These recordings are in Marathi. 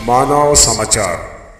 मानव समाचार,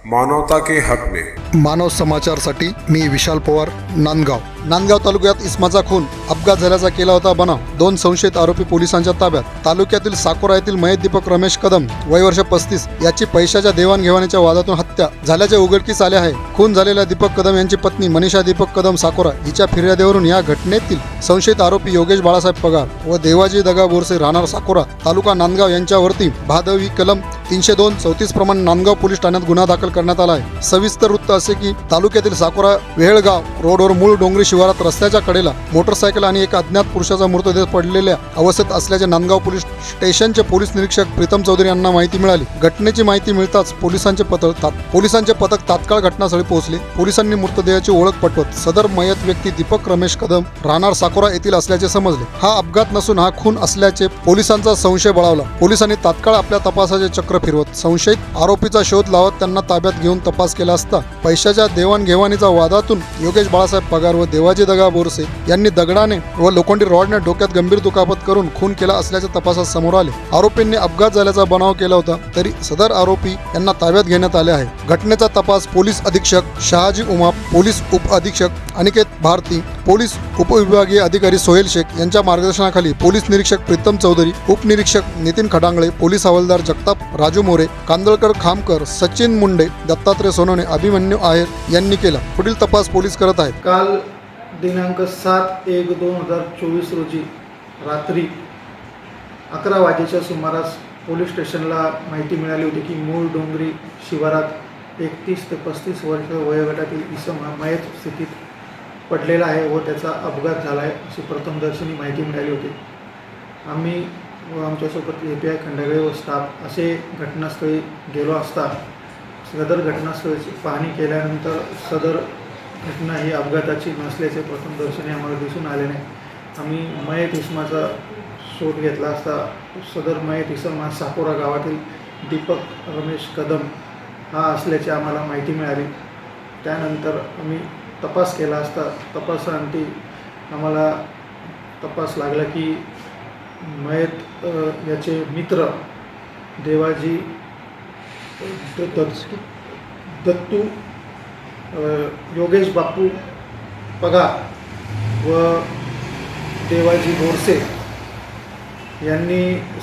मानवता के हक में। मानव समाचारसाठी मी विशाल पवार, नांदगाव तालुक्यात इस्माचा खून, अपघात झाल्याचा केला होता बनाव। 2 संशयित आरोपी पोलिसांच्या ताब्यात। तालुक्यातील साकोरा येथील मयत दीपक रमेश कदम, वय वर्ष 35, याची पैशाच्या देवाणघेवाणीच्या वादातून हत्या झाल्याचे उघडकीस आले आहे। खून झालेल्या दीपक कदम यांची पत्नी मनीषा दीपक कदम साकोरा हिच्या फिर्यादीवरून या घटनेतील संशयित आरोपी योगेश बाळासाहेब पगार व देवाजी दगा बोरसे राहणार साकोरा तालुका नांदगाव यांच्यावरती भादवी कलम 302 34 प्रमाणे नांदगाव पोलीस ठाण्यात गुन्हा दाखल करण्यात आला आहे। सविस्तर वृत्त असे की तालुक्यातील साकोरा वेहळगाव रोडवर मूळ डोंगरी शिवारात रस्त्याच्या कडेला मोटरसायकल आणि एक अज्ञात पुरुषाचा मृतदेह पडलेल्या अवस्थेत असल्याचे नांदगाव पोलीस स्टेशनचे पोलीस निरीक्षक प्रीतम चौधरी यांना माहिती मिळाली। घटनेची माहिती मिळताच पोलिसांचे पथक तात्काळ घटनास्थळी पोहोचले। पोलिसांनी मृतदेहाची ओळख पटवत सदर मयत व्यक्ती दीपक रमेश कदम राहणार साकोरा येथील असल्याचे समजले। हा अपघात नसून हा खून असल्याचे पोलिसांचा संशय बळावला। पोलिसांनी तात्काळ आपल्या तपासाचे चक्र फिरवत संशयित आरोपीचा शोध लावत त्यांना ताब्यात घेऊन तपास केला असता पैशाच्या देवाणघेवाणीचा वादातून योगेश बाळासाहेब पगार व देवाजी दगा बोरसे यांनी दगडाने व लोखंडी रॉडने डोक्यात गंभीर दुखापत करून खून केला असल्याचे तपासात समोर आले। आरोपींनी अपघात झाल्याचा बनाव केला होता, तरी सदर आरोपी यांना ताब्यात घेण्यात आले आहे। घटनेचा तपास पोलीस अधीक्षक शहाजी उमाप, पोलीस उप अधीक्षक अनिकेत भारती, पोलीस उपविभागीय अधिकारी सोहेल शेख यांच्या मार्गदर्शनाखाली पोलीस निरीक्षक प्रीतम चौधरी, उपनिरीक्षक नितीन खडांगळे, पोलीस हवालदार जगताप राजू मोरे, कांदळकर खामकर, सचिन मुंडे, दत्तात्रय सोनवणे, अभिमन्यू आहेर यांनी केला। पुढील तपास पोलीस करत आहेत। काल दिनांक 7/1/2024 रोजी रात्री 11 वाजेच्या सुमारास पोलीस स्टेशनला माहिती मिळाली होती की मूळ डोंगरी शिवारात 31 ते 35 वर्ष वयोगटातील इसम हा मयत स्थितीत पडलेला आहे व त्याचा अपघात झाला आहे अशी प्रथमदर्शनी माहिती मिळाली होती। आम्ही व आमच्यासोबत API खंडागळे व स्टाफ असे घटनास्थळी गेलो असता सदर घटनास्थळाची पाहणी केल्यानंतर सदर घटना ही अपघाताची नसल्याचे प्रथमदर्शनी आम्हाला दिसून आले नाही। आम्ही मयत इसमाचा शोध घेतला असता सदर मयत इसम हा साकोरा गावातील दीपक रमेश कदम हा असल्याची आम्हाला माहिती मिळाली। त्यानंतर आम्ही तपास केला असता तपासांती आम्हाला तपास लागला की मयत याचे मित्र देवाजी दत्तू योगेश बापू पगार व देवाजी बोरसे यांनी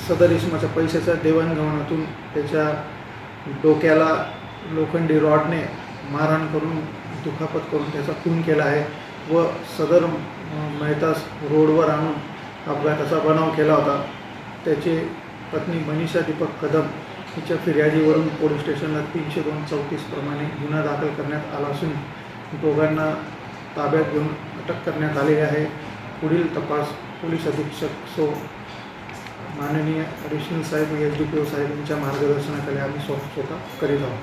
सदर इसमाच्या पैशाच्या देवाणघेवाणातून त्याच्या डोक्याला लोखंडी रॉडने मारहाण करून दुखापत करून त्याचा खून केला आहे व सदर मयतास रोडवर आणून अपघाताचा बनाव केला होता। त्याची पत्नी मनीषा दीपक कदम हिच्या फिर्यादीवरून पोलीस स्टेशनला 302 34 प्रमाणे गुन्हा दाखल करण्यात आला असून दोघांना ताब्यात घेऊन अटक करण्यात आलेली आहे। पुढील तपास पोलीस अधीक्षक माननीय ॲडिशनल साहेब SDPO साहेब यांच्या मार्गदर्शनाखाली आम्ही स्वतः करीत आहोत।